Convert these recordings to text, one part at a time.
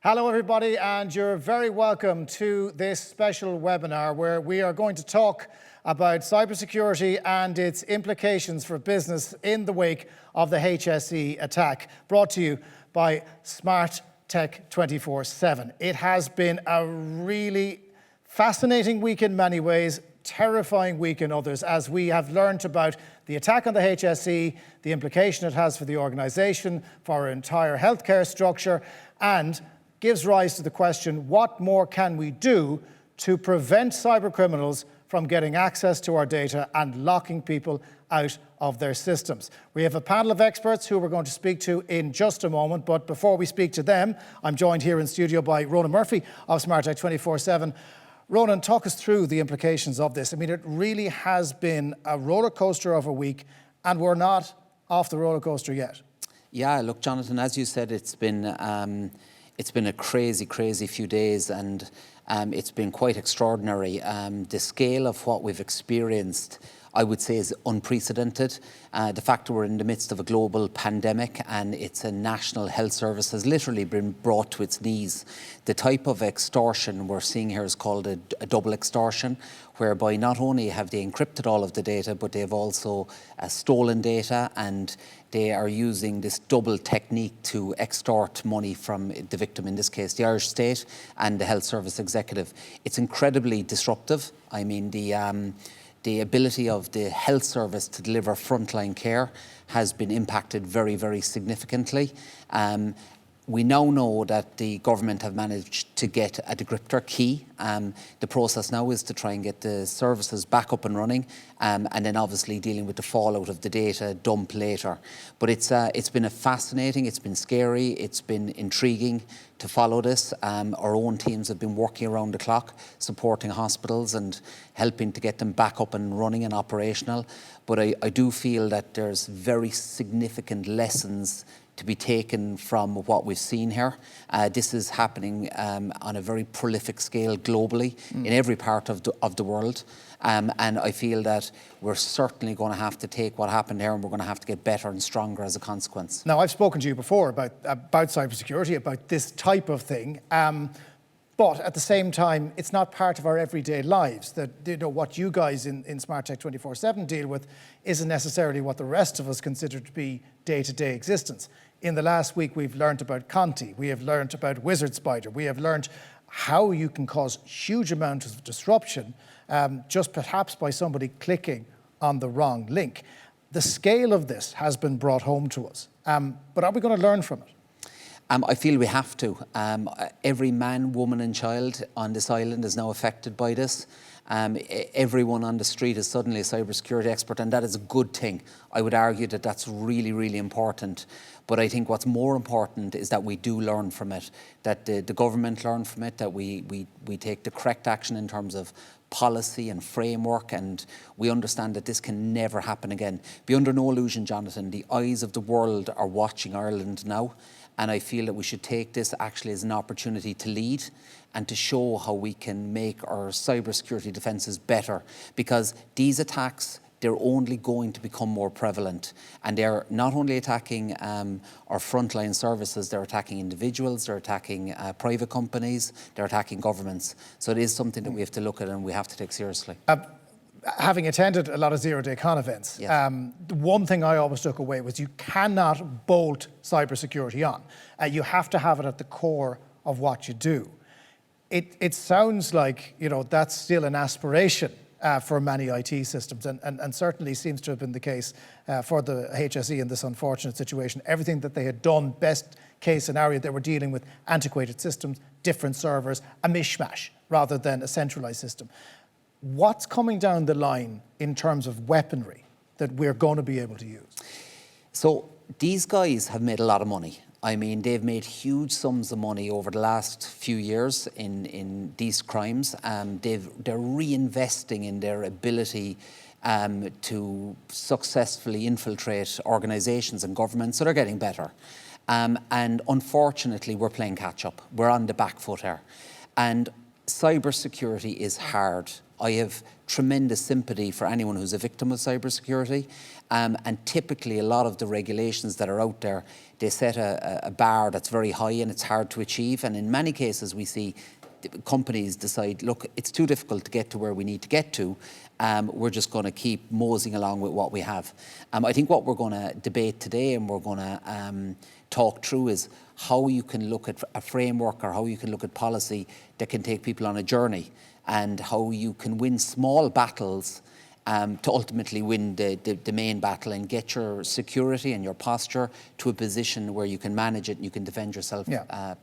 Hello everybody, and you're very welcome to this special webinar where we are going to talk about cybersecurity and its implications for business in the wake of the HSE attack, brought to you by Smart Tech 24/7. It has been a really fascinating week in many ways, terrifying week in others, as we have learned about the attack on the HSE, the implication it has for the organisation, for our entire healthcare structure, and gives rise to the question, what more can we do to prevent cyber criminals from getting access to our data and locking people out of their systems? We have a panel of experts who we're going to speak to in just a moment, but before we speak to them, I'm joined here in studio by Ronan Murphy of Smart Tech 24/7. Ronan, talk us through the implications of this. I mean, it really has been a roller coaster of a week, and we're not off the roller coaster yet. Yeah, look, Jonathan, as you said, it's been a crazy few days, and it's been quite extraordinary. The scale of what we've experienced, I would say, is unprecedented. The fact that we're in the midst of a global pandemic and it's a national health service has literally been brought to its knees. The type of extortion we're seeing here is called a double extortion, whereby not only have they encrypted all of the data, but they've also stolen data, and they are using this double technique to extort money from the victim, in this case the Irish state and the health service executive. It's incredibly disruptive. I mean, the ability of the health service to deliver frontline care has been impacted very significantly. We now know that the government have managed to get a decryptor key. The process now is to try and get the services back up and running, and then obviously dealing with the fallout of the data dump later. But it's been fascinating, it's been scary, it's been intriguing to follow this. Our own teams have been working around the clock, supporting hospitals and helping to get them back up and running and operational. But I do feel that there's very significant lessons to be taken from what we've seen here. This is happening on a very prolific scale globally in every part of the world. And I feel that we're certainly going to have to take what happened here, and we're going to have to get better and stronger as a consequence. Now, I've spoken to you before about cybersecurity, about this type of thing. But at the same time, it's not part of our everyday lives. That, you know, what you guys in Smart Tech 24/7 deal with isn't necessarily what the rest of us consider to be day-to-day existence. In the last week, we've learned about Conti, we have learned about Wizard Spider, we have learned how you can cause huge amounts of disruption just perhaps by somebody clicking on the wrong link. The scale of this has been brought home to us, but are we going to learn from it? I feel we have to. Every man, woman and child on this island is now affected by this. Everyone on the street is suddenly a cybersecurity expert, and that is a good thing. I would argue that that's really important. But I think what's more important is that we do learn from it, that the government learn from it, that we take the correct action in terms of policy and framework, and we understand that this can never happen again. Be under no illusion, Jonathan, the eyes of the world are watching Ireland now, and I feel that we should take this actually as an opportunity to lead and to show how we can make our cybersecurity defences better, because these attacks, they're only going to become more prevalent, and they're not only attacking our frontline services, they're attacking individuals, they're attacking private companies, they're attacking governments. So it is something that we have to look at and we have to take seriously. Having attended a lot of zero-day con events, yes. The one thing I always took away was you cannot bolt cybersecurity on. You have to have it at the core of what you do. It sounds like, you know, that's still an aspiration for many IT systems, and certainly seems to have been the case for the HSE in this unfortunate situation. Everything that they had done, best case scenario, they were dealing with antiquated systems, different servers, a mishmash rather than a centralized system. What's coming down the line in terms of weaponry that we're going to be able to use? So these guys have made a lot of money. I mean, they've made huge sums of money over the last few years in these crimes. They're reinvesting in their ability to successfully infiltrate organisations and governments, so they're getting better. And unfortunately, we're playing catch up. We're on the back foot here. And cybersecurity is hard. I have tremendous sympathy for anyone who's a victim of cybersecurity. And typically a lot of the regulations that are out there, they set a bar that's very high and it's hard to achieve. And in many cases we see companies decide, look, it's too difficult to get to where we need to get to. We're just going to keep moseying along with what we have. I think what we're going to debate today and we're going to talk through is how you can look at a framework or how you can look at policy that can take people on a journey, and how you can win small battles to ultimately win the main battle and get your security and your posture to a position where you can manage it and you can defend yourself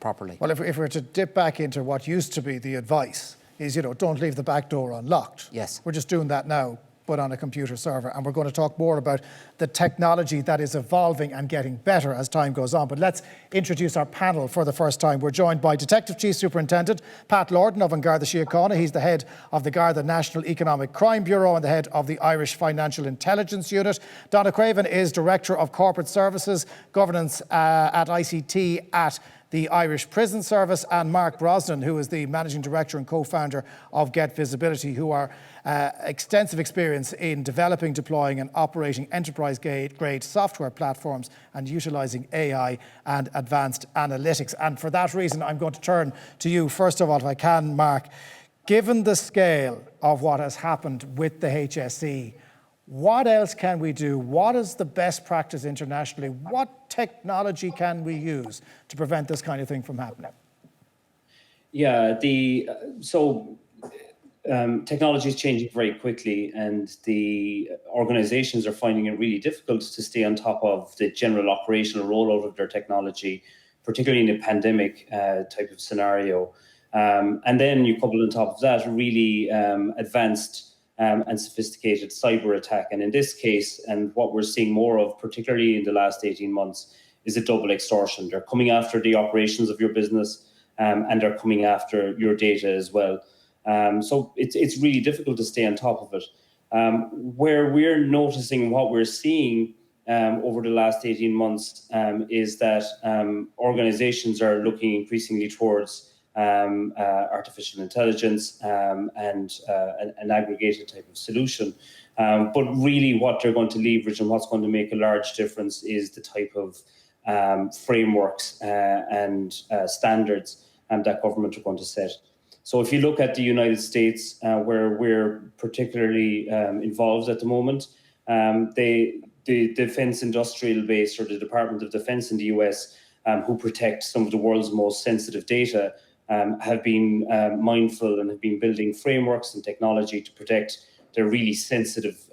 properly. Well, if we're to dip back into what used to be the advice is, don't leave the back door unlocked. Yes. We're just doing that now, but on a computer server. And we're going to talk more about the technology that is evolving and getting better as time goes on. But let's introduce our panel for the first time. We're joined by Detective Chief Superintendent Pat Lordan of Garda Siochana. He's the head of the Garda National Economic Crime Bureau and the head of the Irish Financial Intelligence Unit. Donna Creavan is Director of Corporate Services, Governance at ICT at the Irish Prison Service, and Mark Brosnan, who is the Managing Director and co-founder of Getvisibility, who are extensive experience in developing, deploying and operating enterprise-grade software platforms and utilising AI and advanced analytics. And for that reason, I'm going to turn to you, first of all, if I can, Mark. Given the scale of what has happened with the HSE, what else can we do? What is the best practice internationally? What technology can we use to prevent this kind of thing from happening? Yeah, technology is changing very quickly, and the organizations are finding it really difficult to stay on top of the general operational rollout of their technology, particularly in a pandemic type of scenario. And then you couple on top of that really advanced and sophisticated cyber attack. And in this case, and what we're seeing more of, particularly in the last 18 months, is a double extortion. They're coming after the operations of your business and they're coming after your data as well. So it's really difficult to stay on top of it. Where we're noticing what we're seeing over the last 18 months is that organizations are looking increasingly towards artificial intelligence and an aggregated type of solution. But really what they're going to leverage and what's going to make a large difference is the type of frameworks and standards that government are going to set. So if you look at the United States, where we're particularly involved at the moment, the Defense Industrial Base, or the Department of Defense in the US, who protect some of the world's most sensitive data, have been mindful and have been building frameworks and technology to protect their really sensitive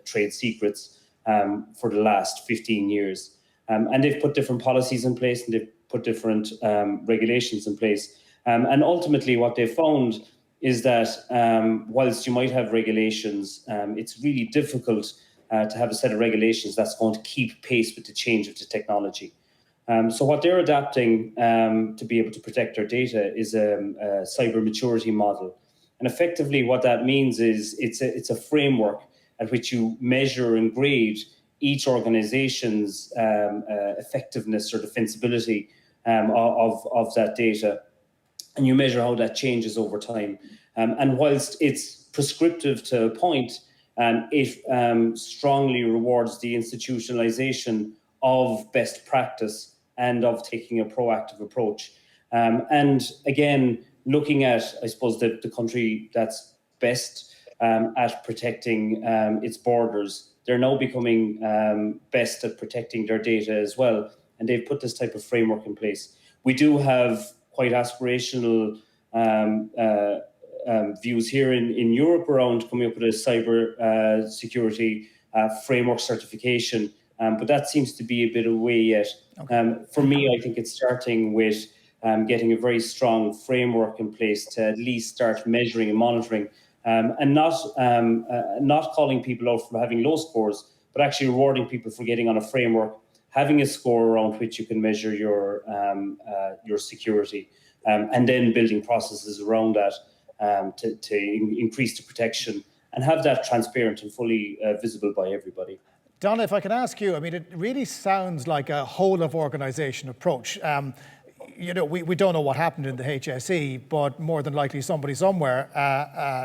trade secrets for the last 15 years. And they've put different policies in place and they've put different regulations in place. And ultimately what they found is that whilst you might have regulations, it's really difficult to have a set of regulations that's going to keep pace with the change of the technology. So what they're adapting to be able to protect their data is a cyber maturity model. And effectively what that means is it's a framework at which you measure and grade each organization's effectiveness or defensibility of that data. And you measure how that changes over time. And whilst it's prescriptive to a point, it strongly rewards the institutionalization of best practice and of taking a proactive approach. And again, looking at, I suppose, the country that's best at protecting its borders, they're now becoming best at protecting their data as well. And they've put this type of framework in place. We do have quite aspirational views here in Europe around coming up with a cyber security framework certification. But that seems to be a bit away yet. Okay. For me, I think it's starting with getting a very strong framework in place to at least start measuring and monitoring, and not calling people out for having low scores, but actually rewarding people for getting on a framework, having a score around which you can measure your security, and then building processes around that to increase the protection and have that transparent and fully visible by everybody. Donna, if I can ask you, I mean, it really sounds like a whole of organisation approach. we don't know what happened in the HSE, but more than likely somebody somewhere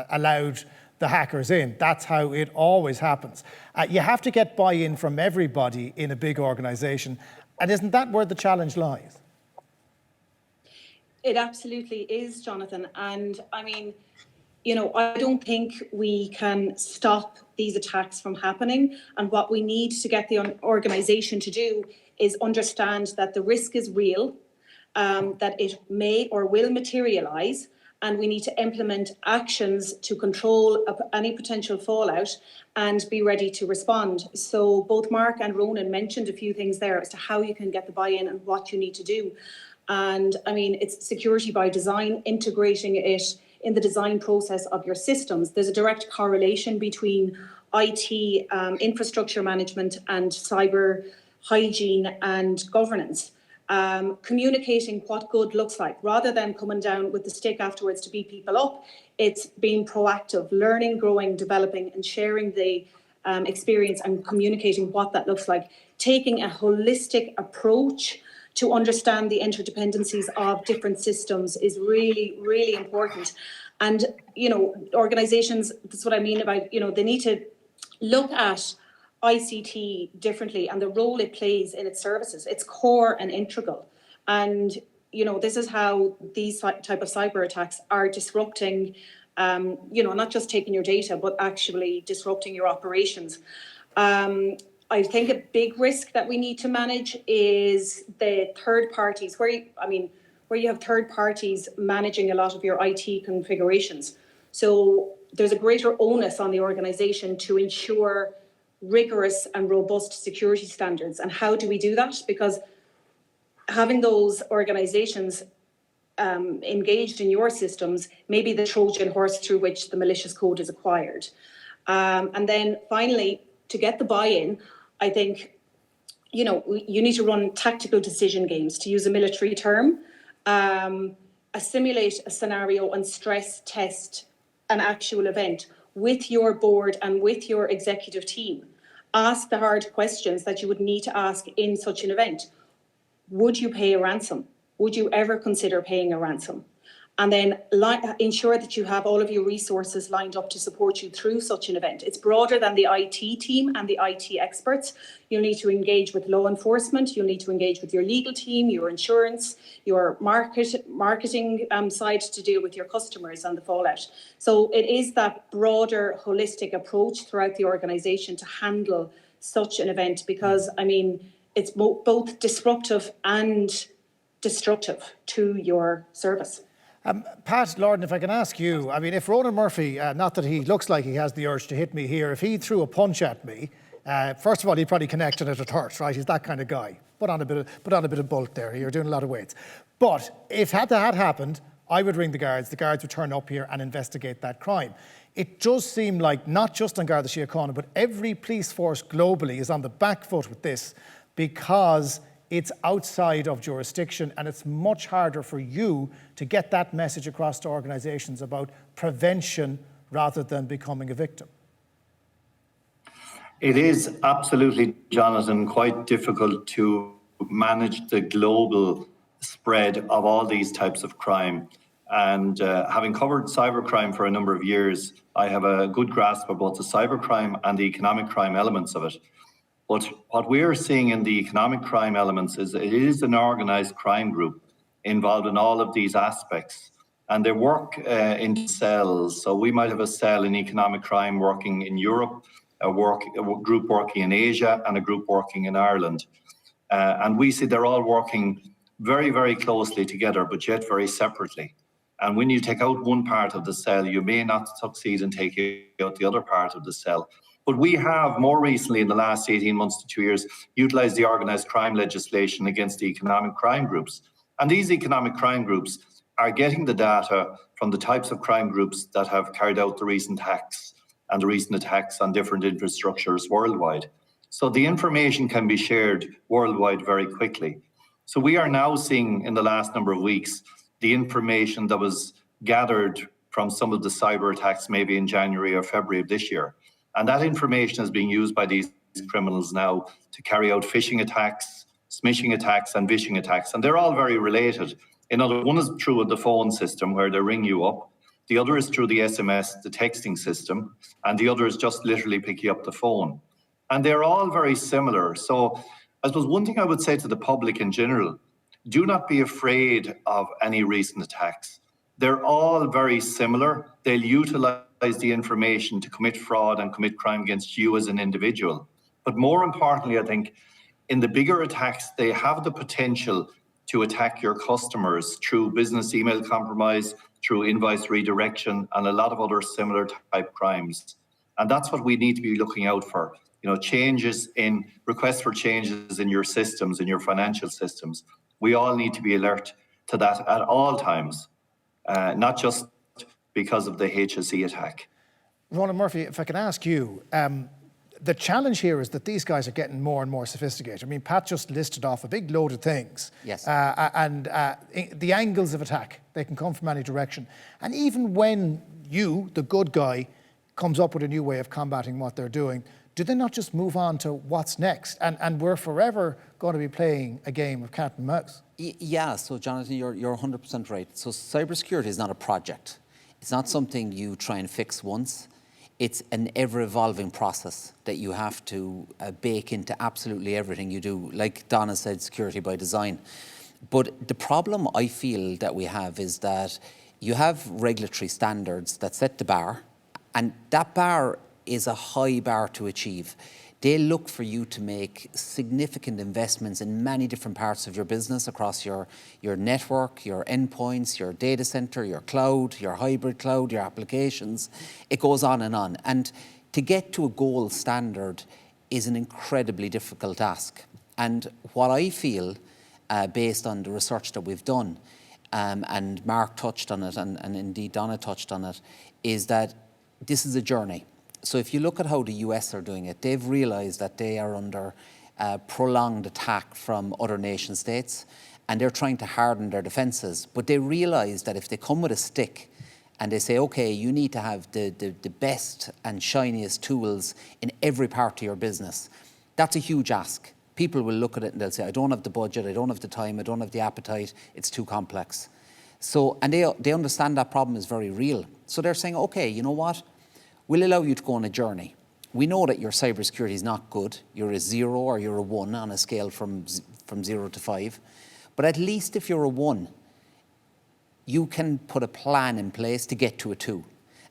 allowed the hackers in. That's how it always happens. You have to get buy-in from everybody in a big organisation. And isn't that where the challenge lies? It absolutely is, Jonathan. And I mean, I don't think we can stop these attacks from happening. And what we need to get the organisation to do is understand that the risk is real, that it may or will materialise, and we need to implement actions to control any potential fallout and be ready to respond. So both Mark and Ronan mentioned a few things there as to how you can get the buy-in and what you need to do. And I mean, it's security by design, integrating it in the design process of your systems. There's a direct correlation between IT infrastructure management and cyber hygiene and governance. Communicating what good looks like, rather than coming down with the stick afterwards to beat people up. It's being proactive, learning, growing, developing, and sharing the experience and communicating what that looks like. Taking a holistic approach to understand the interdependencies of different systems is really, really important. And, organizations, that's what I mean about, they need to look at ICT differently and the role it plays in its services. It's core and integral. And, this is how these type of cyber attacks are disrupting, not just taking your data, but actually disrupting your operations. I think a big risk that we need to manage is the third parties, where you have third parties managing a lot of your IT configurations. So there's a greater onus on the organisation to ensure rigorous and robust security standards. And how do we do that? Because having those organisations engaged in your systems may be the Trojan horse through which the malicious code is acquired. And then finally, to get the buy-in, I think, you need to run tactical decision games, to use a military term, simulate a scenario and stress test an actual event with your board and with your executive team. Ask the hard questions that you would need to ask in such an event. Would you pay a ransom? Would you ever consider paying a ransom? And then ensure that you have all of your resources lined up to support you through such an event. It's broader than the IT team and the IT experts. You'll need to engage with law enforcement. You'll need to engage with your legal team, your insurance, your marketing side to deal with your customers and the fallout. So it is that broader, holistic approach throughout the organisation to handle such an event, because, it's both disruptive and destructive to your service. Pat, Lordan, if I can ask you, if Ronan Murphy, not that he looks like he has the urge to hit me here, if he threw a punch at me, first of all, he'd probably connect it at hurt, right? He's that kind of guy. Put on a bit of bulk there. You're doing a lot of weights. But if that had happened, I would ring the guards would turn up here and investigate that crime. It does seem like not just on Garda Siochana, but every police force globally is on the back foot with this, because it's outside of jurisdiction, and it's much harder for you to get that message across to organisations about prevention rather than becoming a victim. It is absolutely, Jonathan, quite difficult to manage the global spread of all these types of crime. And having covered cybercrime for a number of years, I have a good grasp of both the cybercrime and the economic crime elements of it. But what we're seeing in the economic crime elements is it is an organised crime group involved in all of these aspects. And they work in cells. So we might have a cell in economic crime working in Europe, a group working in Asia, and a group working in Ireland. And we see they're all working very, very closely together, but yet very separately. And when you take out one part of the cell, you may not succeed in taking out the other part of the cell. But we have more recently, in the last 18 months to 2 years, utilised the organised crime legislation against the economic crime groups. And these economic crime groups are getting the data from the types of crime groups that have carried out the recent hacks and the recent attacks on different infrastructures worldwide. So the information can be shared worldwide very quickly. So we are now seeing in the last number of weeks the information that was gathered from some of the cyber attacks maybe in January or February of this year. And that information is being used by these criminals now to carry out phishing attacks, smishing attacks and vishing attacks, and they're all very related. In other words, one is through the phone system where they ring you up. The other is through the SMS, the texting system, and the other is just literally picking up the phone. And they're all very similar. So I suppose one thing I would say to the public in general, do not be afraid of any recent attacks. They're all very similar. They'll utilize the information to commit fraud and commit crime against you as an individual. But more importantly, I think in the bigger attacks, they have the potential to attack your customers through business email compromise, through invoice redirection, and a lot of other similar type crimes. And that's what we need to be looking out for. You know, changes in requests for changes in your systems, in your financial systems. We all need to be alert to that at all times, not just because of the HSE attack. Ronan Murphy, if I can ask you, the challenge here is that these guys are getting more and more sophisticated. I mean, Pat just listed off a big load of things. Yes. And the angles of attack, they can come from any direction. And even when you, the good guy, comes up with a new way of combating what they're doing, do they not just move on to what's next? And we're forever going to be playing a game of cat and mouse. Yeah, so Jonathan, you're 100% right. So cybersecurity is not a project. It's not something you try and fix once. It's an ever-evolving process that you have to bake into absolutely everything you do. Like Donna said, security by design. But the problem I feel that we have is that you have regulatory standards that set the bar, and that bar is a high bar to achieve. They look for you to make significant investments in many different parts of your business across your network, your endpoints, your data center, your cloud, your hybrid cloud, your applications. It goes on. And to get to a gold standard is an incredibly difficult task. And what I feel, based on the research that we've done, and Mark touched on it, and indeed Donna touched on it, is that this is a journey. So if you look at how the US are doing it, they've realized that they are under prolonged attack from other nation states, and they're trying to harden their defenses. But they realize that if they come with a stick and they say, okay, you need to have the best and shiniest tools in every part of your business, that's a huge ask. People will look at it and they'll say, I don't have the budget, I don't have the time, I don't have the appetite, it's too complex. So, and they understand that problem is very real. So they're saying, okay, you know what? We'll allow you to go on a journey. We know that your cybersecurity is not good. You're a 0 or you're a 1 on a scale from 0 to 5. But at least if you're a 1, you can put a plan in place to get to a 2.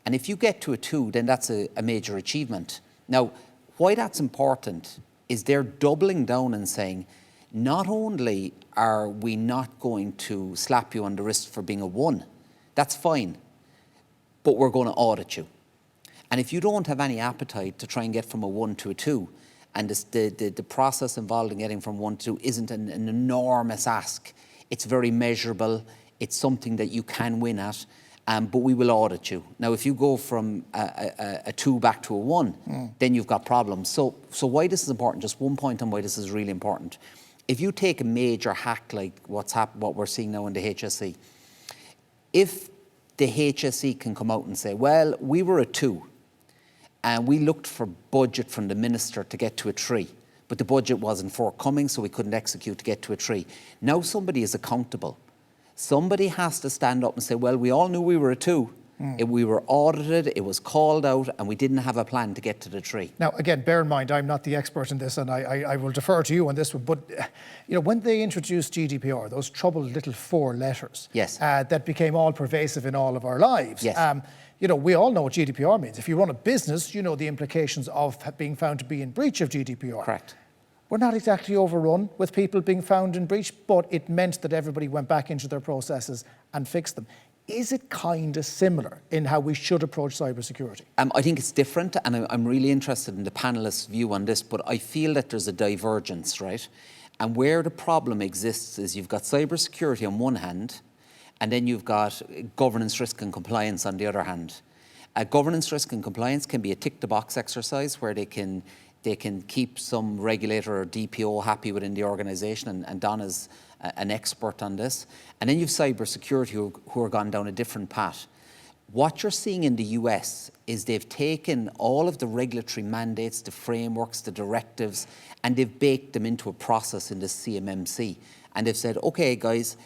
And if you get to a 2, then that's a major achievement. Now, why that's important is they're doubling down and saying, not only are we not going to slap you on the wrist for being a 1, that's fine, but we're going to audit you. And if you don't have any appetite to try and get from a 1 to a 2, and the process involved in getting from 1 to 2 isn't an enormous ask, it's very measurable, it's something that you can win at, but we will audit you. Now, if you go from a 2 back to a 1, then you've got problems. So why this is important, just one point on why this is really important. If you take a major hack like what we're seeing now in the HSE, if the HSE can come out and say, well, we were a 2, and we looked for budget from the minister to get to a 3, but the budget wasn't forthcoming, so we couldn't execute to get to a 3. Now somebody is accountable. Somebody has to stand up and say, well, we all knew we were a 2. We were audited, it was called out, and we didn't have a plan to get to the 3. Now, again, bear in mind, I'm not the expert in this, and I will defer to you on this one, but you know, when they introduced GDPR, those troubled little 4 letters, yes, that became all pervasive in all of our lives. Yes. You know, we all know what GDPR means. If you run a business, you know the implications of being found to be in breach of GDPR. Correct. We're not exactly overrun with people being found in breach, but it meant that everybody went back into their processes and fixed them. Is it kind of similar in how we should approach cybersecurity? I think it's different, and I'm really interested in the panelists' view on this, but I feel that there's a divergence, right? And where the problem exists is you've got cybersecurity on one hand, and then you've got governance, risk and compliance on the other hand. Governance, risk and compliance can be a tick-the-box exercise where they can keep some regulator or DPO happy within the organisation, and Donna's an expert on this. And then you've cybersecurity who are gone down a different path. What you're seeing in the US is they've taken all of the regulatory mandates, the frameworks, the directives, and they've baked them into a process in the CMMC. And they've said, okay, guys,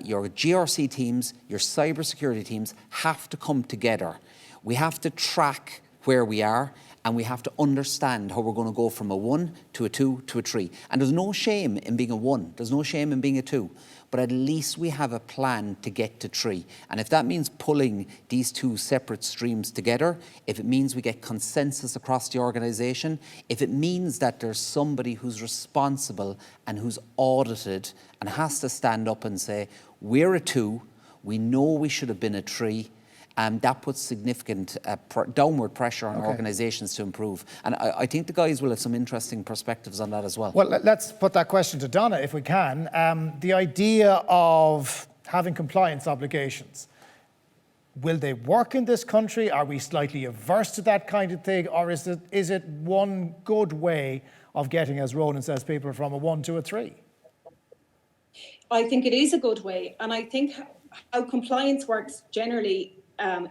your GRC teams, your cybersecurity teams have to come together. We have to track where we are, and we have to understand how we're going to go from a 1 to a 2 to a 3. And there's no shame in being a 1. There's no shame in being a 2. But at least we have a plan to get to 3. And if that means pulling these 2 separate streams together, if it means we get consensus across the organisation, if it means that there's somebody who's responsible and who's audited and has to stand up and say, we're a 2, we know we should have been a 3, that puts significant downward pressure on organisations to improve. And I think the guys will have some interesting perspectives on that as well. Well, let's put that question to Donna, if we can. The idea of having compliance obligations, will they work in this country? Are we slightly averse to that kind of thing? Or is it one good way of getting, as Ronan says, people from a 1 to a 3? I think it is a good way. And I think how compliance works generally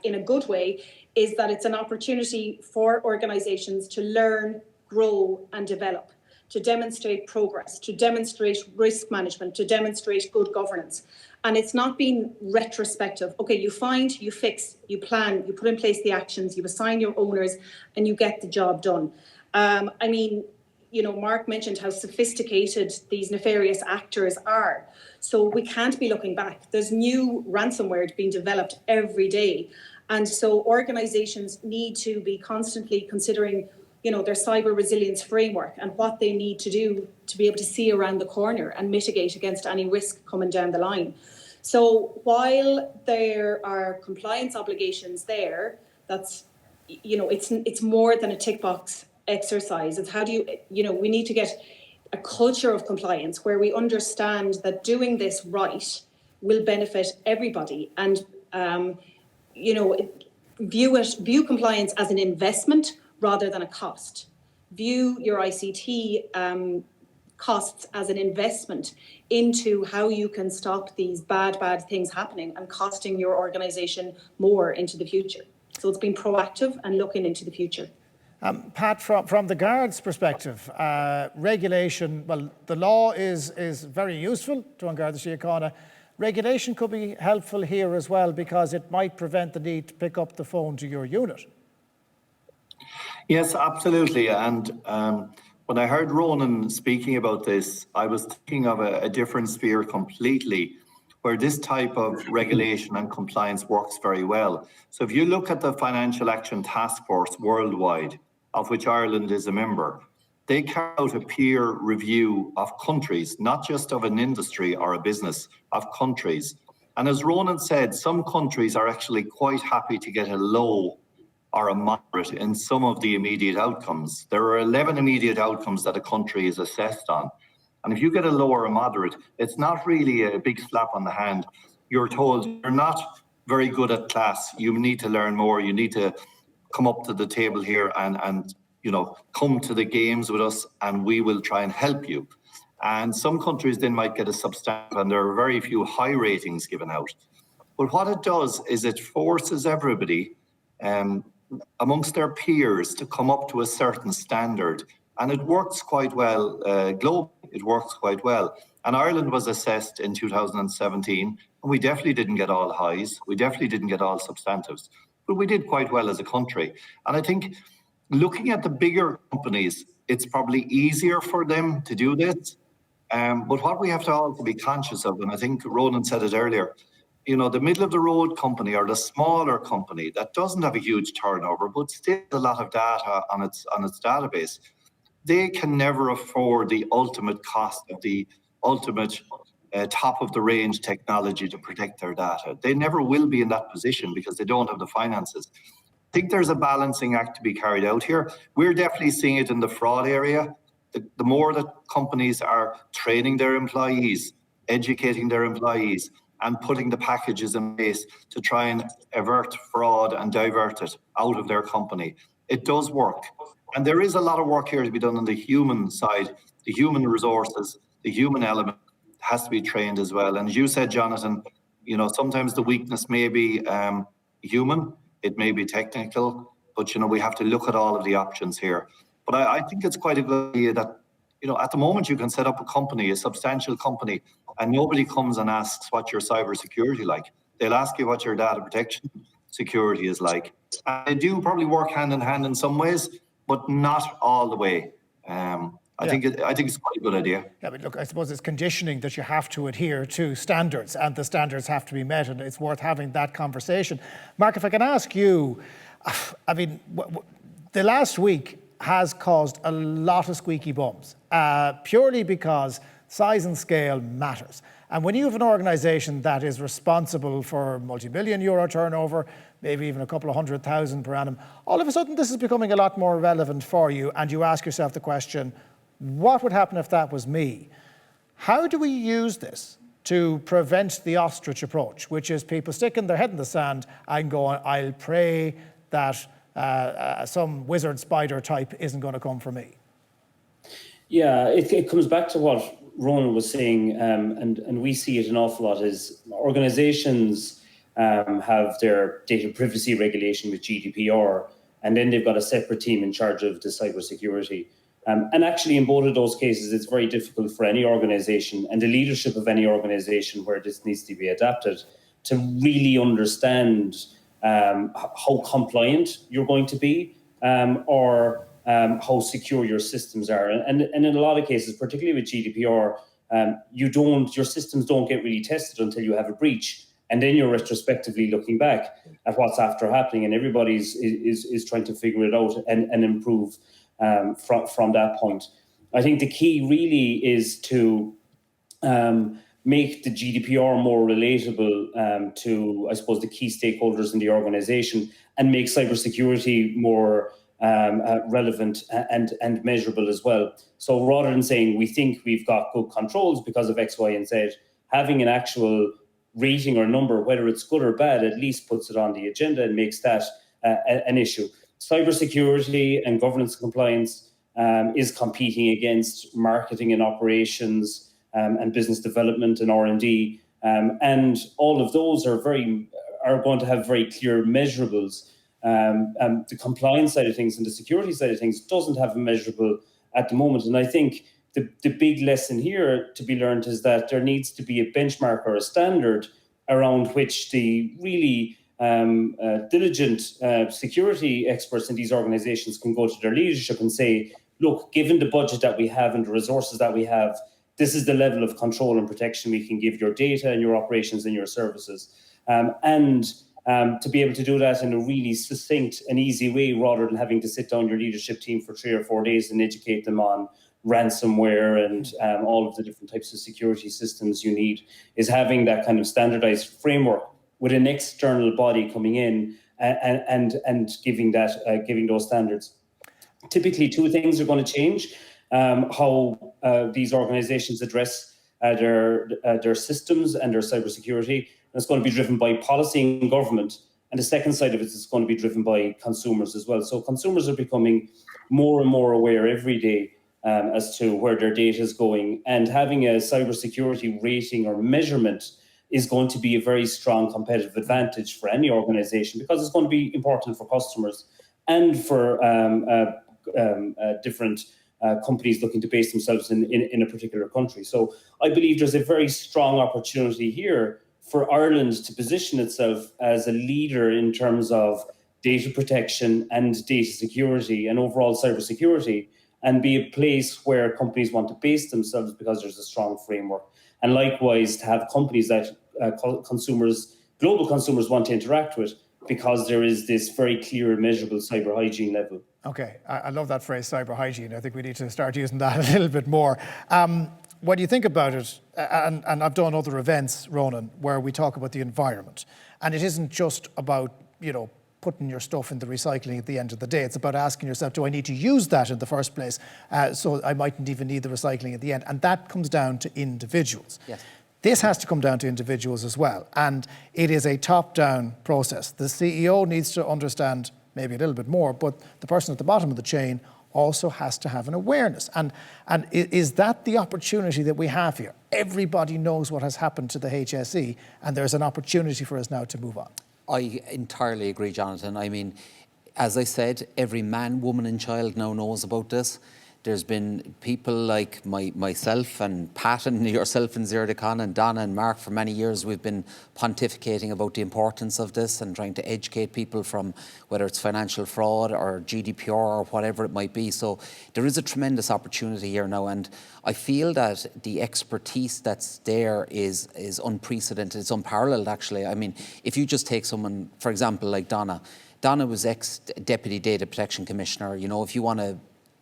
in a good way is that it's an opportunity for organisations to learn, grow and develop, to demonstrate progress, to demonstrate risk management, to demonstrate good governance. And it's not being retrospective. Okay, you find, you fix, you plan, you put in place the actions, you assign your owners and you get the job done. I mean, you know, Mark mentioned how sophisticated these nefarious actors are. So we can't be looking back. There's new ransomware being developed every day. And so organizations need to be constantly considering, you know, their cyber resilience framework and what they need to do to be able to see around the corner and mitigate against any risk coming down the line. So while there are compliance obligations there, that's, you know, it's more than a tick box exercise. It's how do you know, we need to get a culture of compliance where we understand that doing this right will benefit everybody, and you know, view compliance as an investment rather than a cost. View your ICT costs as an investment into how you can stop these bad things happening and costing your organisation more into the future. So it's being proactive and looking into the future. Pat, from the Guard's perspective, regulation, well, the law is very useful to Garda Siochana. Regulation could be helpful here as well because it might prevent the need to pick up the phone to your unit. Yes, absolutely. And when I heard Ronan speaking about this, I was thinking of a different sphere completely, where this type of regulation and compliance works very well. So if you look at the Financial Action Task Force worldwide, of which Ireland is a member, they carry out a peer review of countries, not just of an industry or a business, of countries. And as Ronan said, some countries are actually quite happy to get a low or a moderate in some of the immediate outcomes. There are 11 immediate outcomes that a country is assessed on. And if you get a low or a moderate, it's not really a big slap on the hand. You're told you're not very good at class. You need to learn more. You need to come up to the table here and you know, come to the games with us and we will try and help you. And some countries then might get a substantive, and there are very few high ratings given out. But what it does is it forces everybody amongst their peers to come up to a certain standard. And it works quite well globally. It works quite well. And Ireland was assessed in 2017, and we definitely didn't get all highs. We definitely didn't get all substantives, but we did quite well as a country. And I think looking at the bigger companies, it's probably easier for them to do this. But what we have to also be conscious of, and I think Ronan said it earlier, you know, the middle of the road company or the smaller company that doesn't have a huge turnover, but still a lot of data on its database, they can never afford the ultimate cost of the ultimate top of the range technology to protect their data. They never will be in that position because they don't have the finances. I think there's a balancing act to be carried out here. We're definitely seeing it in the fraud area. The more that companies are training their employees, educating their employees, and putting the packages in place to try and avert fraud and divert it out of their company, it does work. And there is a lot of work here to be done on the human side, the human resources, the human element has to be trained as well. And as you said, Jonathan, you know, sometimes the weakness may be, human, it may be technical, but we have to look at all of the options here. But I think it's quite a good idea that, at the moment you can set up a company, a substantial company, and nobody comes and asks what your cybersecurity like. They'll ask you what your data protection security is like. And they do probably work hand in hand in some ways, but not all the way. I think it's quite a good idea. Yeah, but look, I suppose it's conditioning that you have to adhere to standards, and the standards have to be met, and it's worth having that conversation. Mark, if I can ask you, I mean, the last week has caused a lot of squeaky bums, purely because size and scale matters. And when you have an organisation that is responsible for multi-million euro turnover, maybe even a couple of 100,000 per annum, all of a sudden this is becoming a lot more relevant for you, and you ask yourself the question, what would happen if that was me? How do we use this to prevent the ostrich approach, which is people sticking their head in the sand and going, I'll pray that some wizard spider type isn't going to come for me? Yeah, it comes back to what Ronan was saying, and we see it an awful lot, is organisations have their data privacy regulation with GDPR, and then they've got a separate team in charge of the cybersecurity. And actually, in both of those cases, it's very difficult for any organisation and the leadership of any organisation where this needs to be adapted to really understand how compliant you're going to be, or how secure your systems are. And in a lot of cases, particularly with GDPR, your systems don't get really tested until you have a breach. And then you're retrospectively looking back at what's after happening, and everybody's is trying to figure it out and improve from that point. I think the key really is to make the GDPR more relatable to, I suppose, the key stakeholders in the organisation, and make cybersecurity more relevant and measurable as well. So rather than saying we think we've got good controls because of X, Y, and Z, having an actual rating or number, whether it's good or bad, at least puts it on the agenda and makes that an issue. Cybersecurity and governance and compliance is competing against marketing and operations and business development and R&D, and all of those are going to have very clear measurables. The compliance side of things and the security side of things doesn't have a measurable at the moment, and I think the big lesson here to be learned is that there needs to be a benchmark or a standard around which the really diligent security experts in these organizations can go to their leadership and say, look, given the budget that we have and the resources that we have, this is the level of control and protection we can give your data and your operations and your services. And to be able to do that in a really succinct and easy way, rather than having to sit down your leadership team for 3 or 4 days and educate them on ransomware and all of the different types of security systems you need, is having that kind of standardized framework with an external body coming in and giving those standards. Typically, 2 things are going to change: how these organizations address their systems and their cybersecurity. And it's going to be driven by policy and government. And the second side of it is going to be driven by consumers as well. So consumers are becoming more and more aware every day as to where their data is going. And having a cybersecurity rating or measurement is going to be a very strong competitive advantage for any organization, because it's going to be important for customers and for different companies looking to base themselves in a particular country. So I believe there's a very strong opportunity here for Ireland to position itself as a leader in terms of data protection and data security and overall cybersecurity, and be a place where companies want to base themselves because there's a strong framework. And likewise, to have companies that global consumers want to interact with, because there is this very clear and measurable cyber hygiene level. Okay, I love that phrase, cyber hygiene. I think we need to start using that a little bit more. When you think about it, and I've done other events, Ronan, where we talk about the environment, and it isn't just about, putting your stuff in the recycling at the end of the day. It's about asking yourself, do I need to use that in the first place? So I mightn't even need the recycling at the end. And that comes down to individuals. Yes. This has to come down to individuals as well. And it is a top-down process. The CEO needs to understand maybe a little bit more, but the person at the bottom of the chain also has to have an awareness. And is that the opportunity that we have here? Everybody knows what has happened to the HSE, and there's an opportunity for us now to move on. I entirely agree, Jonathan. I mean, as I said, every man, woman and child now knows about this. There's been people like myself and Pat and yourself and Siochana and Donna and Mark for many years. We've been pontificating about the importance of this and trying to educate people from whether it's financial fraud or GDPR or whatever it might be. So there is a tremendous opportunity here now, and I feel that the expertise that's there is unprecedented. It's unparalleled, actually. I mean, if you just take someone, for example, like Donna. Donna was ex-Deputy Data Protection Commissioner. You know, if you want to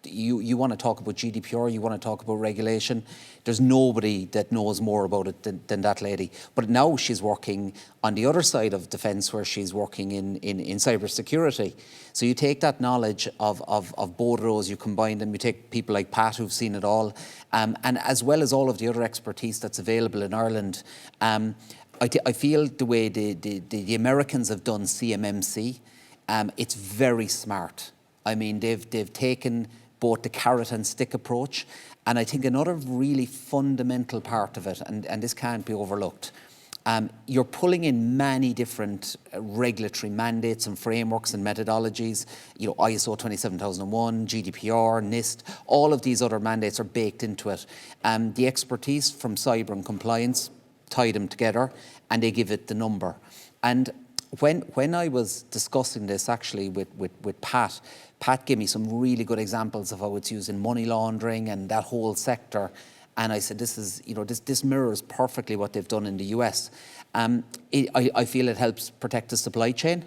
you want to talk about GDPR, you want to talk about regulation, there's nobody that knows more about it than that lady. But now she's working on the other side of defence, where she's working in cybersecurity. So you take that knowledge of both of those, you combine them, you take people like Pat who've seen it all, and as well as all of the other expertise that's available in Ireland. I feel the way the Americans have done CMMC, it's very smart. I mean, they've taken both the carrot and stick approach. And I think another really fundamental part of it, and this can't be overlooked, you're pulling in many different regulatory mandates and frameworks and methodologies. You know, ISO 27001, GDPR, NIST, all of these other mandates are baked into it. The expertise from cyber and compliance tie them together, and they give it the number. And when I was discussing this actually with Pat gave me some really good examples of how it's used in money laundering and that whole sector. And I said, this mirrors perfectly what they've done in the US. I feel it helps protect the supply chain.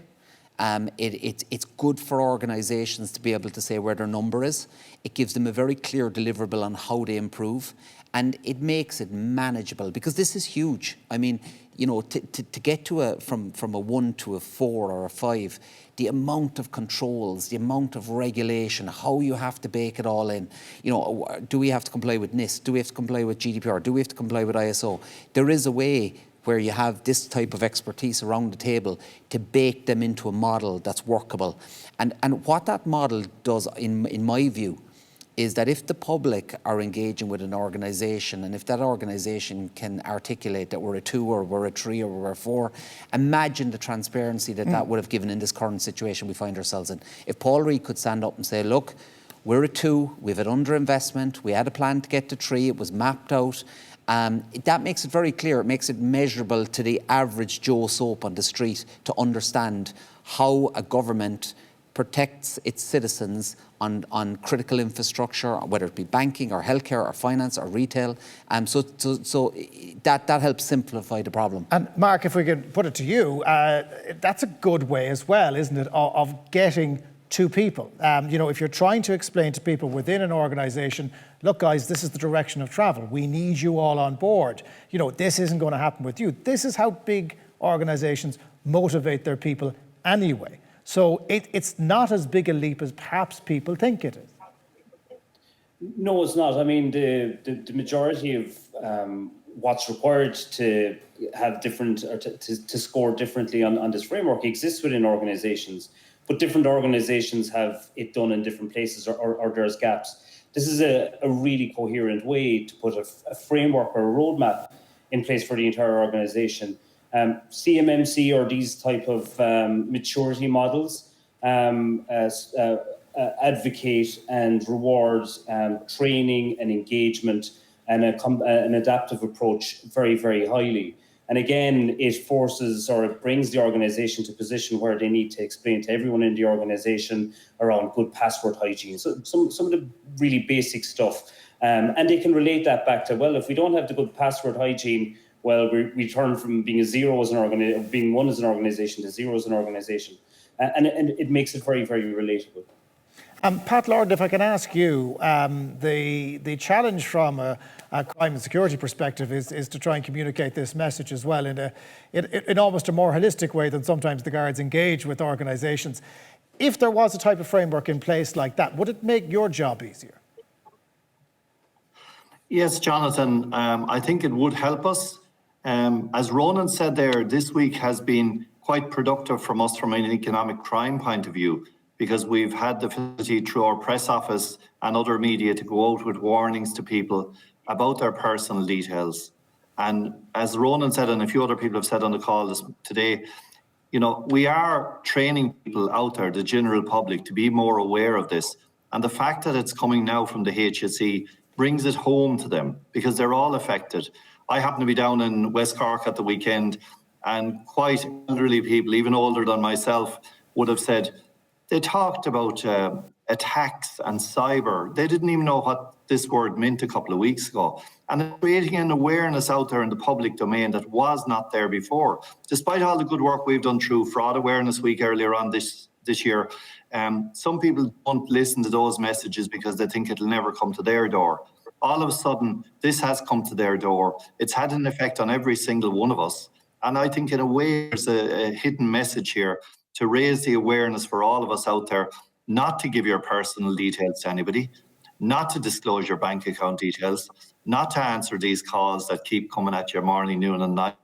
It's good for organisations to be able to say where their number is. It gives them a very clear deliverable on how they improve. And it makes it manageable, because this is huge. I mean, you know, to get to from a 1 to a 4 or a 5, the amount of controls, the amount of regulation, how you have to bake it all in. You know, do we have to comply with NIST? Do we have to comply with GDPR? Do we have to comply with ISO? There is a way where you have this type of expertise around the table to bake them into a model that's workable. And what that model does, in my view, is that if the public are engaging with an organisation, and if that organisation can articulate that we're a 2 or we're a 3 or we're a 4, imagine the transparency that would have given in this current situation we find ourselves in. If Paul Reid could stand up and say, look, we're a 2, we've had underinvestment, we had a plan to get to 3, it was mapped out, that makes it very clear, it makes it measurable to the average Joe Soap on the street to understand how a government protects its citizens on critical infrastructure, whether it be banking or healthcare or finance or retail. So that helps simplify the problem. And Mark, if we could put it to you, that's a good way as well, isn't it, of getting to people. You know, if you're trying to explain to people within an organisation, look guys, this is the direction of travel. We need you all on board. You know, this isn't going to happen with you. This is how big organisations motivate their people anyway. So it's not as big a leap as perhaps people think it is. No, it's not. I mean, the majority of what's required to have different, or to score differently on this framework exists within organisations, but different organisations have it done in different places, or there's gaps. This is a really coherent way to put a framework or a roadmap in place for the entire organisation. CMMC, or these type of maturity models, advocate and reward training and engagement and an adaptive approach very, very highly. And again, it forces, or it brings the organisation to a position where they need to explain to everyone in the organisation around good password hygiene. So some of the really basic stuff. And they can relate that back to, well, if we don't have the good password hygiene, well, we turn from being a 0 as an organisation, being 1 as an organisation, to 0 as an organisation. And it makes it very, very relatable. Pat Lordan, if I can ask you, the challenge from a crime and security perspective is to try and communicate this message as well in almost a more holistic way than sometimes the Guards engage with organisations. If there was a type of framework in place like that, would it make your job easier? Yes, Jonathan, I think it would help us. As Ronan said there, this week has been quite productive from us from an economic crime point of view, because we've had the facility through our press office and other media to go out with warnings to people about their personal details. And as Ronan said, and a few other people have said on the call today, You know, we are training people out there, the general public, to be more aware of this. And the fact that it's coming now from the HSE brings it home to them because they're all affected. I happen to be down in West Cork at the weekend, and quite elderly people, even older than myself, would have said, they talked about attacks and cyber. They didn't even know what this word meant a couple of weeks ago. And it's creating an awareness out there in the public domain that was not there before. Despite all the good work we've done through Fraud Awareness Week earlier on this year, some people don't listen to those messages because they think it'll never come to their door. All of a sudden, this has come to their door. It's had an effect on every single one of us. And I think in a way, there's a hidden message here to raise the awareness for all of us out there, not to give your personal details to anybody, not to disclose your bank account details, not to answer these calls that keep coming at you morning, noon and night.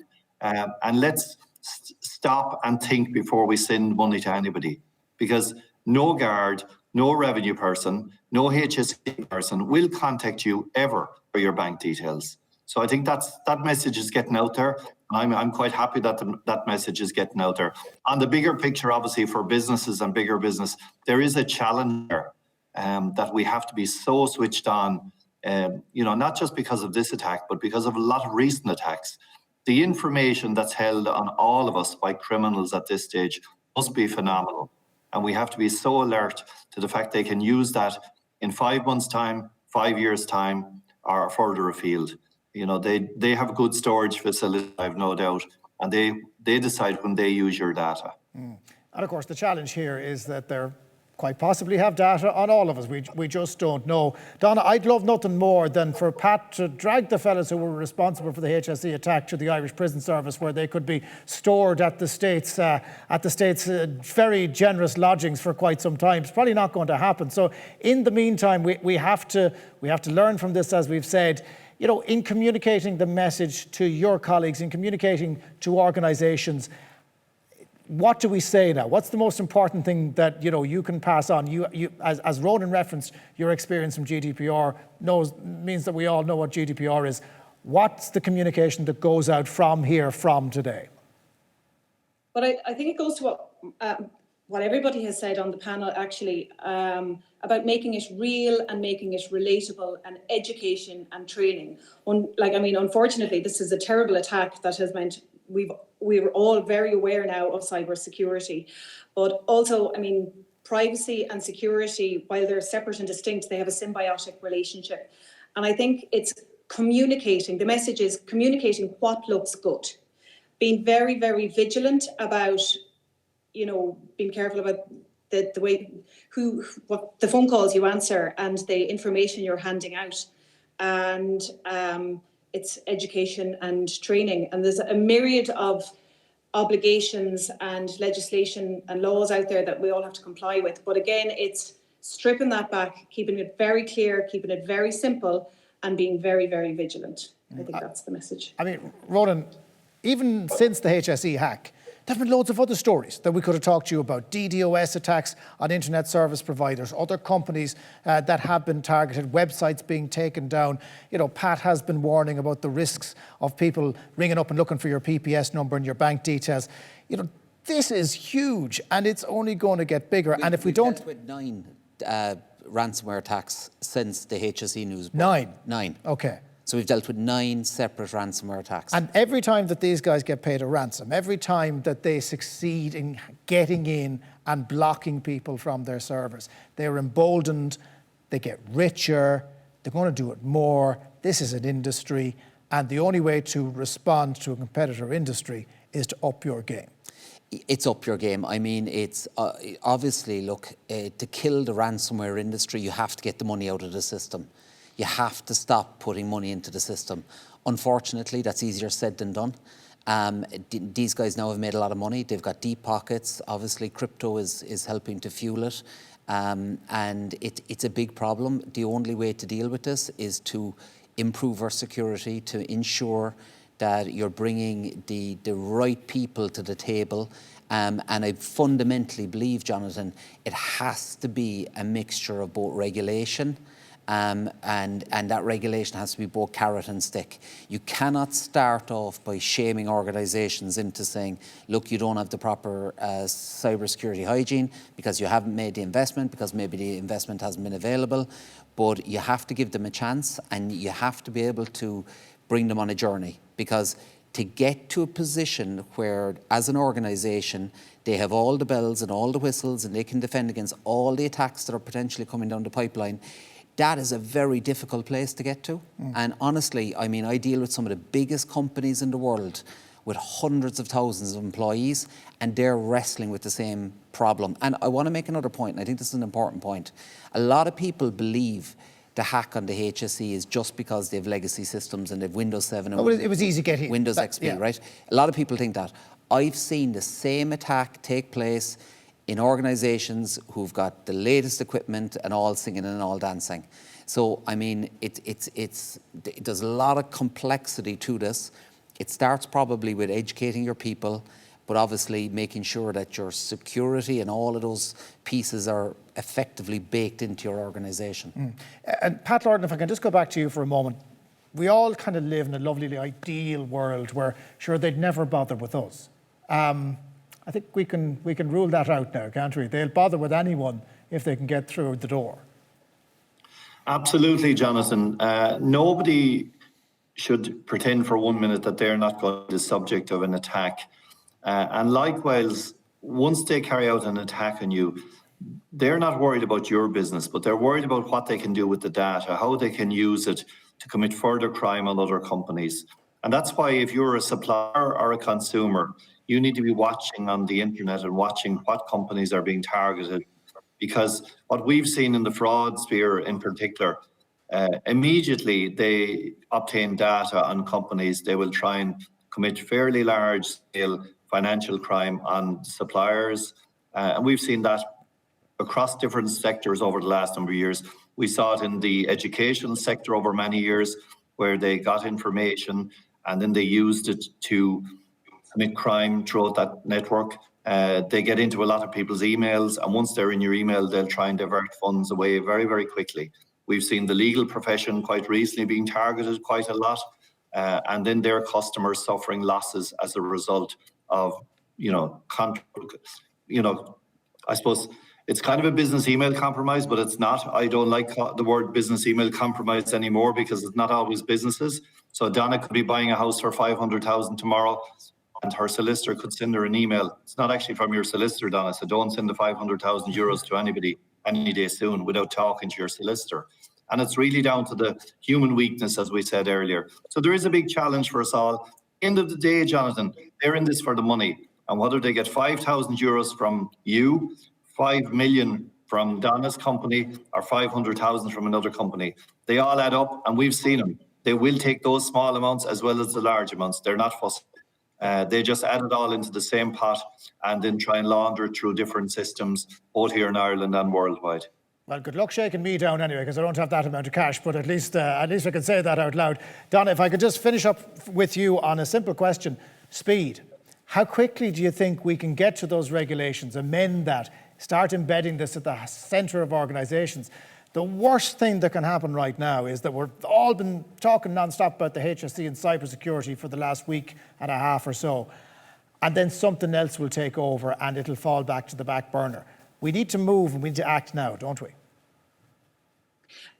And let's stop and think before we send money to anybody, because no guard, no revenue person, no HSE person will contact you ever for your bank details. So I think that message is getting out there. I'm quite happy that that message is getting out there. On the bigger picture, obviously, for businesses and bigger business, there is a challenge there that we have to be so switched on, not just because of this attack, but because of a lot of recent attacks. The information that's held on all of us by criminals at this stage must be phenomenal. And we have to be so alert to the fact they can use that in 5 months' time, 5 years' time, or further afield. You know, they have good storage facilities, I have no doubt, and they decide when they use your data. And of course, the challenge here is that they're quite possibly have data on all of us. We just don't know. Donna, I'd love nothing more than for Pat to drag the fellas who were responsible for the HSE attack to the Irish Prison Service, where they could be stored at the state's very generous lodgings for quite some time. It's probably not going to happen. So in the meantime, we have to learn from this, as we've said. You know, in communicating the message to your colleagues, in communicating to organisations, what do we say now? What's the most important thing that you can pass on? You as Ronan referenced, your experience from GDPR means that we all know what GDPR is. What's the communication that goes out from today? But I think it goes to what everybody has said on the panel, actually, about making it real and making it relatable, and education and training. Unfortunately, this is a terrible attack that has meant we're all very aware now of cybersecurity, but also, privacy and security, while they're separate and distinct, they have a symbiotic relationship. And I think it's communicating. The message is communicating what looks good, being very, very vigilant about, being careful about the way, what the phone calls you answer and the information you're handing out. And it's education and training. And there's a myriad of obligations and legislation and laws out there that we all have to comply with. But again, it's stripping that back, keeping it very clear, keeping it very simple, and being very, very vigilant. I think that's the message. Ronan, even since the HSE hack, there have been loads of other stories that we could have talked to you about. DDoS attacks on internet service providers, other companies that have been targeted, websites being taken down. Pat has been warning about the risks of people ringing up and looking for your PPS number and your bank details. This is huge, and it's only going to get bigger. And if we don't... Dealt with 9 ransomware attacks since the HSE news broke. 9? 9. Okay. So we've dealt with 9 separate ransomware attacks. And every time that these guys get paid a ransom, every time that they succeed in getting in and blocking people from their servers, they're emboldened, they get richer, they're going to do it more. This is an industry, and the only way to respond to a competitor industry is to up your game. It's up your game. It's obviously, to kill the ransomware industry, you have to get the money out of the system. You have to stop putting money into the system. Unfortunately, that's easier said than done. These guys now have made a lot of money. They've got deep pockets. Obviously, crypto is helping to fuel it. And it's a big problem. The only way to deal with this is to improve our security, to ensure that you're bringing the right people to the table. And I fundamentally believe, Jonathan, it has to be a mixture of both regulation And that regulation has to be both carrot and stick. You cannot start off by shaming organisations into saying, look, you don't have the proper cybersecurity hygiene because you haven't made the investment, because maybe the investment hasn't been available. But you have to give them a chance, and you have to be able to bring them on a journey, because to get to a position where, as an organisation, they have all the bells and all the whistles and they can defend against all the attacks that are potentially coming down the pipeline, that is a very difficult place to get to. And honestly, I mean, I deal with some of the biggest companies in the world with hundreds of thousands of employees, and they're wrestling with the same problem. And I want to make another point, and I think this is an important point. A lot of people believe the hack on the HSE is just because they have legacy systems and they have Windows 7 and it was easy getting Windows XP, right? A lot of people think that. I've seen the same attack take place in organisations who've got the latest equipment and all singing and all dancing. So, I mean, there's a lot of complexity to this. It starts probably with educating your people, but obviously making sure that your security and all of those pieces are effectively baked into your organisation. And Pat Lordan, if I can just go back to you for a moment. We all kind of live in a lovely ideal world where, sure, they'd never bother with us. I think we can rule that out now, can't we? They'll bother with anyone if they can get through the door. Absolutely, Jonathan. Nobody should pretend for 1 minute that they're not going to be the subject of an attack. And likewise, once they carry out an attack on you, they're not worried about your business, but they're worried about what they can do with the data, how they can use it to commit further crime on other companies. And that's why if you're a supplier or a consumer, you need to be watching on the internet and watching what companies are being targeted. Because what we've seen in the fraud sphere in particular, immediately they obtain data on companies, they will try and commit fairly large scale financial crime on suppliers. And we've seen that across different sectors over the last number of years. We saw it in the education sector over many years, where they got information and then they used it to commit crime throughout that network. They get into a lot of people's emails, and once they're in your email, they'll try and divert funds away very, very quickly. We've seen the legal profession quite recently being targeted quite a lot, and then their customers suffering losses as a result of, I suppose it's kind of a business email compromise, but it's not. I don't like the word business email compromise anymore, because it's not always businesses. So Donna could be buying a house for 500,000 tomorrow, and her solicitor could send her an email. It's not actually from your solicitor, Donna, so don't send the 500,000 euros to anybody any day soon without talking to your solicitor. And it's really down to the human weakness, as we said earlier. So there is a big challenge for us all. End of the day, Jonathan, they're in this for the money. And whether they get 5,000 euros from you, 5 million from Donna's company, or 500,000 from another company, they all add up, and we've seen them. They will take those small amounts as well as the large amounts. They're not fussy. They just add it all into the same pot and then try and launder it through different systems, both here in Ireland and worldwide. Well, good luck shaking me down anyway, because I don't have that amount of cash, but at least I can say that out loud. Donna, if I could just finish up with you on a simple question. Speed. How quickly do you think we can get to those regulations, amend that, start embedding this at the centre of organisations? The worst thing that can happen right now is that we've all been talking non-stop about the HSE and cybersecurity for the last week and a half or so, and then something else will take over and it'll fall back to the back burner. We need to move and we need to act now, don't we?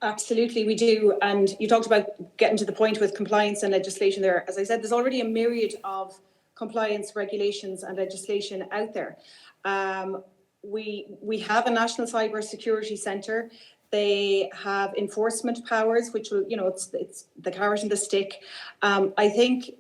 Absolutely, we do. And you talked about getting to the point with compliance and legislation there. As I said, there's already a myriad of compliance regulations and legislation out there. We have a National Cybersecurity Centre. They have enforcement powers, which will, it's the carrot and the stick. I think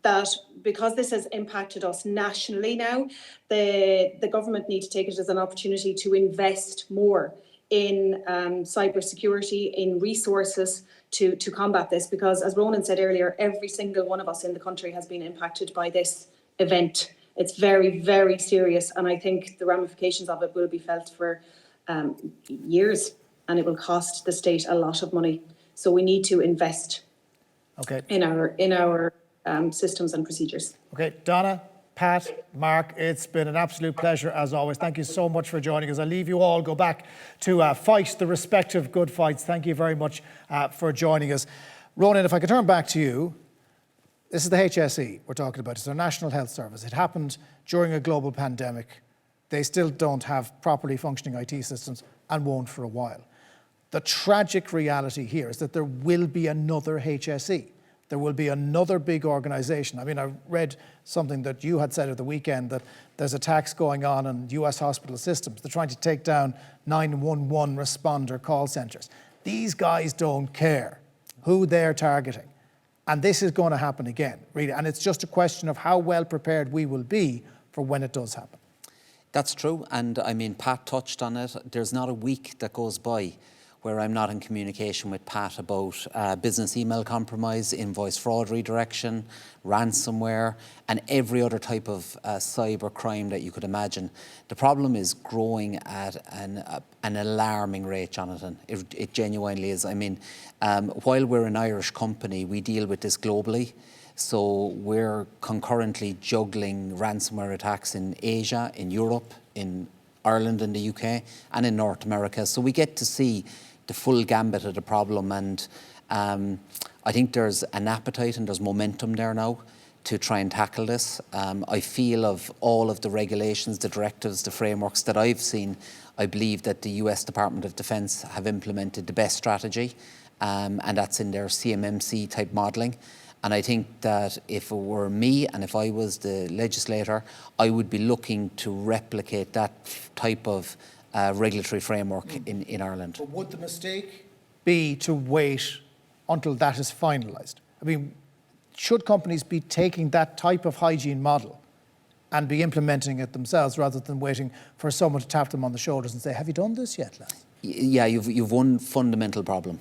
that because this has impacted us nationally now, the government need to take it as an opportunity to invest more in cybersecurity, in resources to combat this. Because as Ronan said earlier, every single one of us in the country has been impacted by this event. It's very, very serious. And I think the ramifications of it will be felt for years. And it will cost the state a lot of money. So we need to invest in our systems and procedures. Okay, Donna, Pat, Mark, it's been an absolute pleasure as always. Thank you so much for joining us. I'll leave you all, go back to fight the respective good fights. Thank you very much for joining us. Ronan, if I could turn back to you. This is the HSE we're talking about. It's our National Health Service. It happened during a global pandemic. They still don't have properly functioning IT systems and won't for a while. The tragic reality here is that there will be another HSE. There will be another big organisation. I mean, I read something that you had said at the weekend that there's attacks going on US hospital systems. They're trying to take down 911 responder call centres. These guys don't care who they're targeting. And this is going to happen again, really. And it's just a question of how well prepared we will be for when it does happen. That's true. And I mean, Pat touched on it. There's not a week that goes by where I'm not in communication with Pat about business email compromise, invoice fraud redirection, ransomware, and every other type of cyber crime that you could imagine. The problem is growing at an alarming rate, Jonathan. It genuinely is. I mean, while we're an Irish company, we deal with this globally. So we're concurrently juggling ransomware attacks in Asia, in Europe, in Ireland and the UK, and in North America. So we get to see the full gambit of the problem, and I think there's an appetite and there's momentum there now to try and tackle this. I feel of all of the regulations, the directives, the frameworks that I've seen, I believe that the US Department of Defence have implemented the best strategy, and that's in their CMMC type modelling. And I think that if it were me and if I was the legislator, I would be looking to replicate that type of regulatory framework in Ireland. But would the mistake be to wait until that is finalised? I mean, should companies be taking that type of hygiene model and be implementing it themselves rather than waiting for someone to tap them on the shoulders and say, have you done this yet, lads? Yeah, you've one fundamental problem.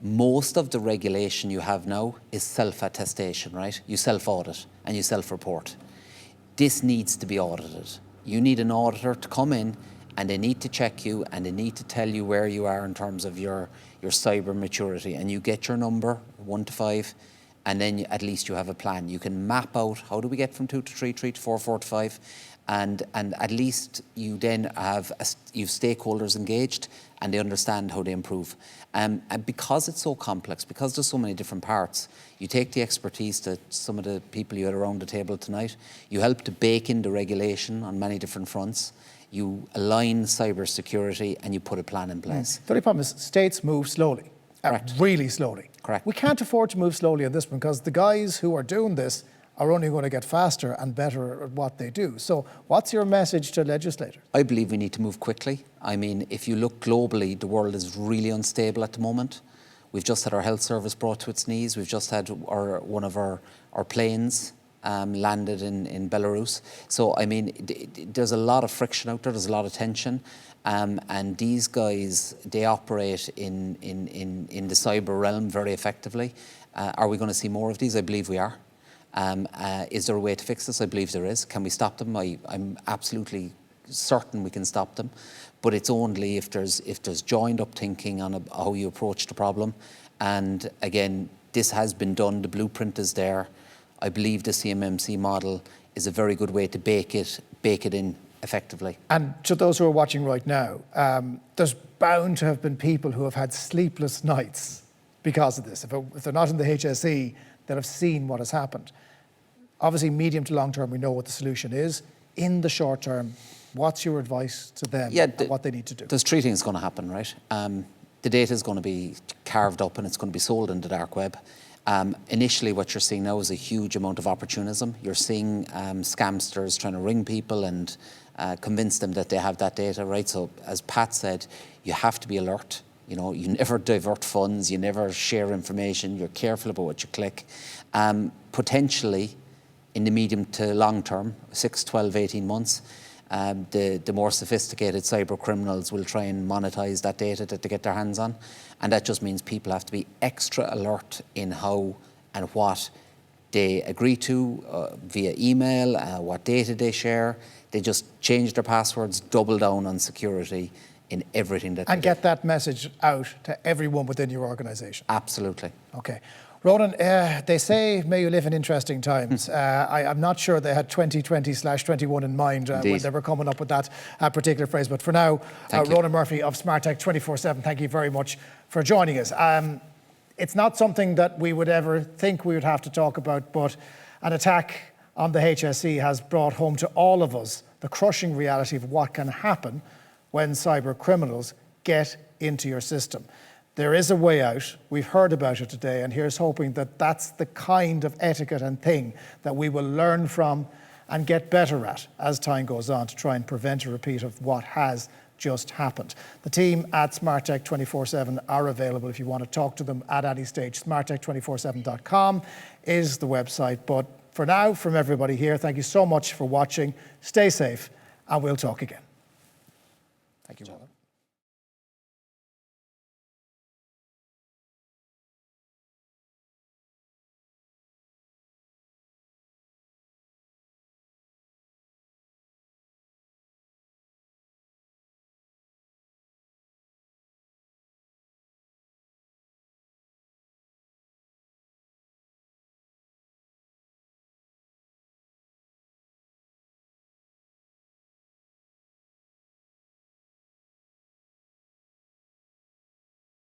Most of the regulation you have now is self-attestation, right? You self-audit and you self-report. This needs to be audited. You need an auditor to come in and they need to check you and they need to tell you where you are in terms of your cyber maturity. And you get your number, 1 to 5, and then at least you have a plan. You can map out how do we get from 2 to 3, 3 to 4, 4 to 5, and at least you then have you've stakeholders engaged and they understand how they improve. And because it's so complex, because there's so many different parts, you take the expertise that some of the people you had around the table tonight, you help to bake in the regulation on many different fronts, you align cybersecurity and you put a plan in place. The only problem is states move slowly, really slowly. Correct. We can't afford to move slowly on this one because the guys who are doing this are only going to get faster and better at what they do. So what's your message to legislators? I believe we need to move quickly. I mean, if you look globally, the world is really unstable at the moment. We've just had our health service brought to its knees. We've just had one of our planes landed in Belarus. So, I mean, there's a lot of friction out there. There's a lot of tension. And these guys, they operate in the cyber realm very effectively. Are we going to see more of these? I believe we are. Is there a way to fix this? I believe there is. Can we stop them? I'm absolutely certain we can stop them, but it's only if there's joined up thinking on how you approach the problem. And again, this has been done. The blueprint is there. I believe the CMMC model is a very good way to bake it in effectively. And to those who are watching right now, there's bound to have been people who have had sleepless nights because of this. If they're not in the HSE, they'll have seen what has happened. Obviously, medium to long term, we know what the solution is. In the short term, what's your advice to them on what they need to do? There's 3 things going to happen, right? The data is going to be carved up and it's going to be sold in the dark web. Initially, what you're seeing now is a huge amount of opportunism. You're seeing scamsters trying to ring people and convince them that they have that data, right? So, as Pat said, you have to be alert. You know, you never divert funds, you never share information, you're careful about what you click. Potentially, in the medium to long term, 6, 12, 18 months, the more sophisticated cyber criminals will try and monetize that data that they get their hands on. And that just means people have to be extra alert in how and what they agree to via email, what data they share. They just change their passwords, double down on security in everything that and get that message out to everyone within your organisation. Absolutely. Okay. Ronan, they say may you live in interesting times. I'm not sure they had 2020/21 in mind when they were coming up with that particular phrase. But for now, Ronan Murphy of SmartTech 24/7, thank you very much for joining us. It's not something that we would ever think we would have to talk about, but an attack on the HSE has brought home to all of us the crushing reality of what can happen when cyber criminals get into your system. There is a way out. We've heard about it today, and here's hoping that that's the kind of etiquette and thing that we will learn from and get better at as time goes on to try and prevent a repeat of what has just happened. The team at SmartTech 24/7 are available if you want to talk to them at any stage. SmartTech247.com is the website. But for now, from everybody here, thank you so much for watching. Stay safe, and we'll talk again. Thank you, Ronan.